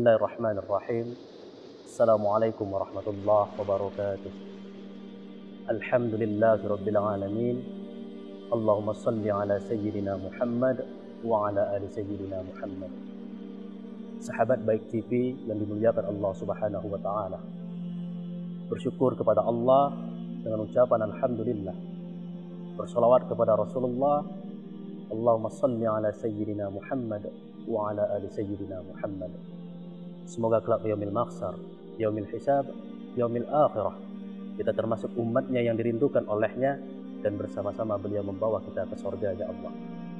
Bismillahirrahmanirrahim. Assalamualaikum warahmatullahi wabarakatuh. Alhamdulillahirabbil alamin. Allahumma shalli ala sayyidina Muhammad wa ala ali sayyidina Muhammad. Sahabat Baik TV yang dimuliakan Allah Subhanahu wa taala. Bersyukur kepada Allah dengan ucapan alhamdulillah. Bersolawat kepada Rasulullah. Allahumma shalli ala sayyidina Muhammad wa ala ali sayyidina Muhammad. Semoga kelak yaumil mahsyar, yaumil hisab, yaumil akhirah kita termasuk umatnya yang dirindukan olehnya dan bersama-sama beliau membawa kita ke surga ya Allah.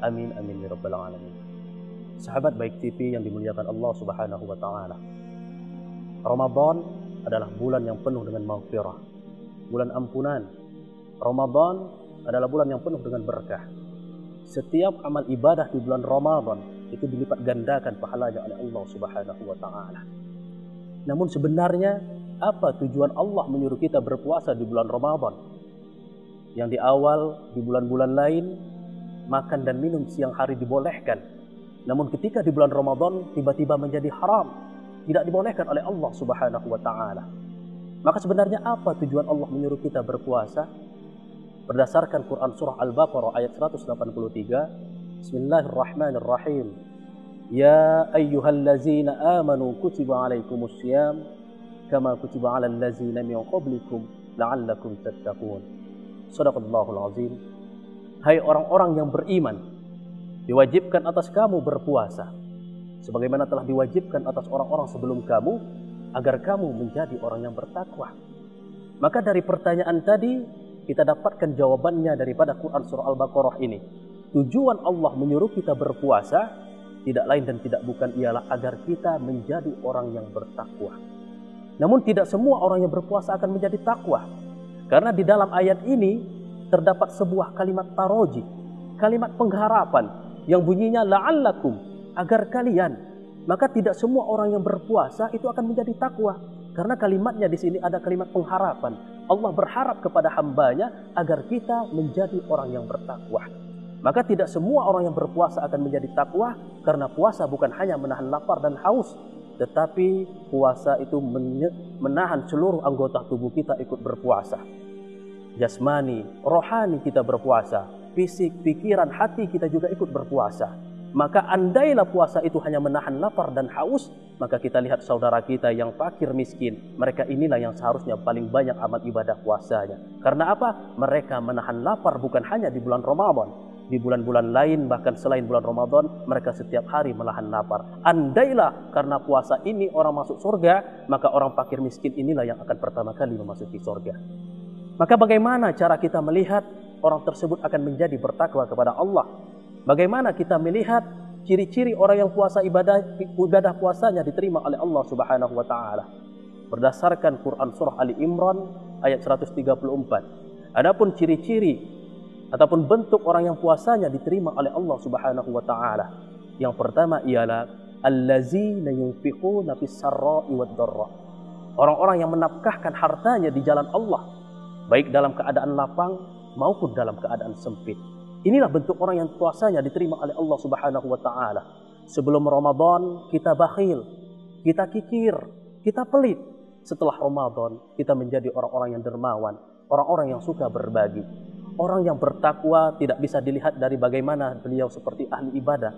Amin amin ya rabbal alamin. Sahabat Baik TV yang dimuliakan Allah Subhanahu wa taala. Ramadan adalah bulan yang penuh dengan maghfirah, bulan ampunan. Ramadan adalah bulan yang penuh dengan berkah. Setiap amal ibadah di bulan Ramadan itu dilipat gandakan pahalanya oleh Allah Subhanahu wa taala. Namun sebenarnya apa tujuan Allah menyuruh kita berpuasa di bulan Ramadan? Yang di awal di bulan-bulan lain makan dan minum siang hari dibolehkan. Namun ketika di bulan Ramadan tiba-tiba menjadi haram, tidak dibolehkan oleh Allah Subhanahu wa taala. Maka sebenarnya apa tujuan Allah menyuruh kita berpuasa? Berdasarkan Quran surah Al-Baqarah ayat 183, Bismillahirrahmanirrahim. Ya ayyuhallazina amanu kutiba alaikumussyam kama kutiba alal ladzina min qablikum la'allakum tattaqun. Shadaqallahul azim. Hai orang-orang yang beriman, diwajibkan atas kamu berpuasa sebagaimana telah diwajibkan atas orang-orang sebelum kamu agar kamu menjadi orang yang bertakwa. Maka dari pertanyaan tadi kita dapatkan jawabannya daripada Quran surah Al-Baqarah ini. Tujuan Allah menyuruh kita berpuasa tidak lain dan tidak bukan ialah agar kita menjadi orang yang bertakwa. Namun tidak semua orang yang berpuasa akan menjadi takwa. Karena di dalam ayat ini terdapat sebuah kalimat taroji, kalimat pengharapan yang bunyinya la'allakum, agar kalian. Maka tidak semua orang yang berpuasa itu akan menjadi takwa. Karena kalimatnya di sini ada kalimat pengharapan. Allah berharap kepada hambanya agar kita menjadi orang yang bertakwa. Maka tidak semua orang yang berpuasa akan menjadi takwa, karena puasa bukan hanya menahan lapar dan haus, tetapi puasa itu menahan seluruh anggota tubuh kita ikut berpuasa. Jasmani, rohani kita berpuasa, fisik, pikiran, hati kita juga ikut berpuasa. Maka andailah puasa itu hanya menahan lapar dan haus, maka kita lihat saudara kita yang fakir miskin, mereka inilah yang seharusnya paling banyak amal ibadah puasanya. Karena apa? Mereka menahan lapar bukan hanya di bulan Ramadan, di bulan-bulan lain bahkan selain bulan Ramadan mereka setiap hari menahan lapar. Andailah karena puasa ini orang masuk surga, maka orang fakir miskin inilah yang akan pertama kali memasuki surga. Maka bagaimana cara kita melihat orang tersebut akan menjadi bertakwa kepada Allah? Bagaimana kita melihat ciri-ciri orang yang puasa ibadah puasanya diterima oleh Allah Subhanahu wa taala? Berdasarkan Quran surah Ali Imran ayat 134. Adapun ciri-ciri ataupun bentuk orang yang puasanya diterima oleh Allah Subhanahu wa taala, yang pertama ialah allazina yunfiquna fis sarra'i wad dharra. Orang-orang yang menafkahkan hartanya di jalan Allah, baik dalam keadaan lapang maupun dalam keadaan sempit. Inilah bentuk orang yang puasanya diterima oleh Allah Subhanahu wa taala. Sebelum Ramadan kita bakhil, kita kikir, kita pelit. Setelah Ramadan kita menjadi orang-orang yang dermawan, orang-orang yang suka berbagi. Orang yang bertakwa tidak bisa dilihat dari bagaimana beliau seperti ahli ibadah,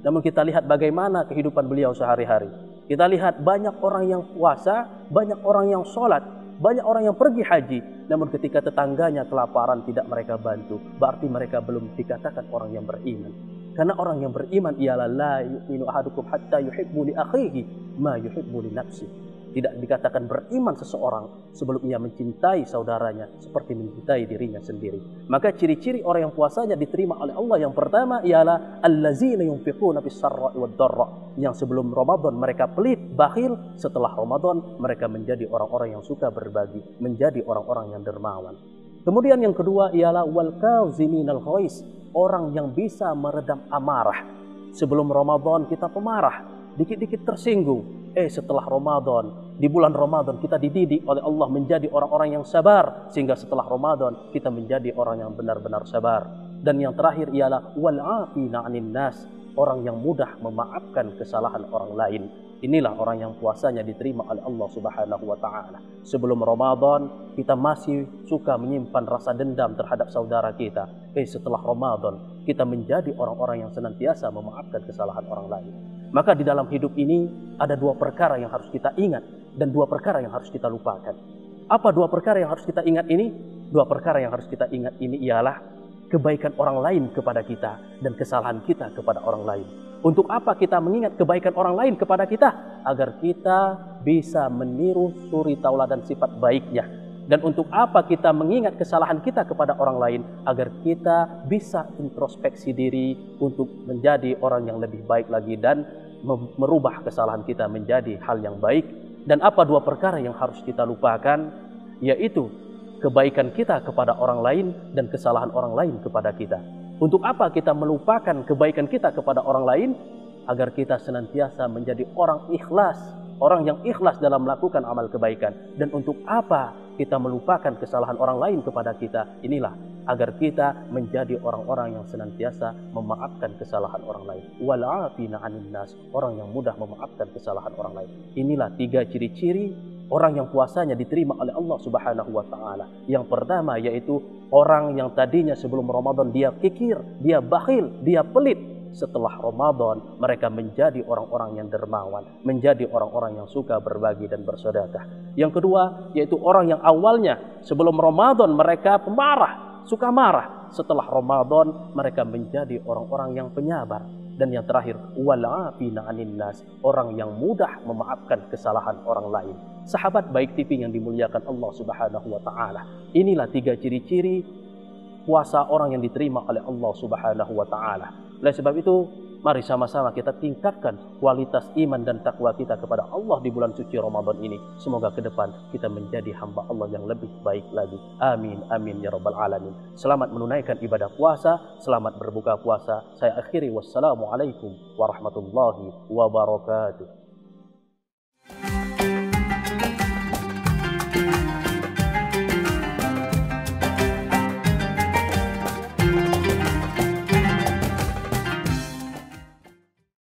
namun kita lihat bagaimana kehidupan beliau sehari-hari. Kita lihat banyak orang yang puasa, banyak orang yang sholat, banyak orang yang pergi haji, namun ketika tetangganya kelaparan tidak mereka bantu, berarti mereka belum dikatakan orang yang beriman. Karena orang yang beriman ialah la yu'minu ahadukum hatta yuhibbu li akhihi ma yuhibbu li nafsihi. Tidak dikatakan beriman seseorang sebelum ia mencintai saudaranya seperti mencintai dirinya sendiri. Maka ciri-ciri orang yang puasanya diterima oleh Allah yang pertama ialah allazina yunfiquna fis sarra'i wad dharra. Yang sebelum Ramadan mereka pelit, bakhil, setelah Ramadan mereka menjadi orang-orang yang suka berbagi, menjadi orang-orang yang dermawan. Kemudian yang kedua ialah wal kaziminal ghaiz, orang yang bisa meredam amarah. Sebelum Ramadan kita pemarah, dikit-dikit tersinggung. Setelah Ramadan, di bulan Ramadan kita dididik oleh Allah menjadi orang-orang yang sabar, sehingga setelah Ramadan kita menjadi orang yang benar-benar sabar. Dan yang terakhir ialah wal 'afina 'anil nas, orang yang mudah memaafkan kesalahan orang lain. Inilah orang yang puasanya diterima oleh Allah Subhanahu wa taala. Sebelum Ramadan kita masih suka menyimpan rasa dendam terhadap saudara kita. Setelah Ramadan kita menjadi orang-orang yang senantiasa memaafkan kesalahan orang lain. Maka di dalam hidup ini ada dua perkara yang harus kita ingat dan dua perkara yang harus kita lupakan. Apa dua perkara yang harus kita ingat ini? Dua perkara yang harus kita ingat ini ialah kebaikan orang lain kepada kita dan kesalahan kita kepada orang lain. Untuk apa kita mengingat kebaikan orang lain kepada kita? Agar kita bisa meniru suri tauladan sifat baiknya. Dan untuk apa kita mengingat kesalahan kita kepada orang lain? Agar kita bisa introspeksi diri untuk menjadi orang yang lebih baik lagi dan merubah kesalahan kita menjadi hal yang baik. Dan apa dua perkara yang harus kita lupakan? Yaitu kebaikan kita kepada orang lain dan kesalahan orang lain kepada kita. Untuk apa kita melupakan kebaikan kita kepada orang lain? Agar kita senantiasa menjadi orang ikhlas, orang yang ikhlas dalam melakukan amal kebaikan. Dan untuk apa kita melupakan kesalahan orang lain kepada kita? Inilah agar kita menjadi orang-orang yang senantiasa memaafkan kesalahan orang lain. Wal'afina 'anil nas, orang yang mudah memaafkan kesalahan orang lain. Inilah tiga ciri-ciri orang yang puasanya diterima oleh Allah Subhanahu wa taala. Yang pertama yaitu orang yang tadinya sebelum Ramadan dia kikir, dia bakhil, dia pelit. Setelah Ramadan mereka menjadi orang-orang yang dermawan, menjadi orang-orang yang suka berbagi dan bersedekah. Yang kedua yaitu orang yang awalnya sebelum Ramadan mereka pemarah, suka marah. Setelah Ramadan mereka menjadi orang-orang yang penyabar. Dan yang terakhir, wal'afina 'anil nas, orang yang mudah memaafkan kesalahan orang lain. Sahabat Baik TV yang dimuliakan Allah Subhanahu wa taala. Inilah tiga ciri-ciri puasa orang yang diterima oleh Allah Subhanahu wa taala. Oleh sebab itu, mari sama-sama kita tingkatkan kualitas iman dan takwa kita kepada Allah di bulan suci Ramadan ini. Semoga ke depan kita menjadi hamba Allah yang lebih baik lagi. Amin, amin ya rabbal alamin. Selamat menunaikan ibadah puasa, selamat berbuka puasa. Saya akhiri, wassalamualaikum warahmatullahi wabarakatuh.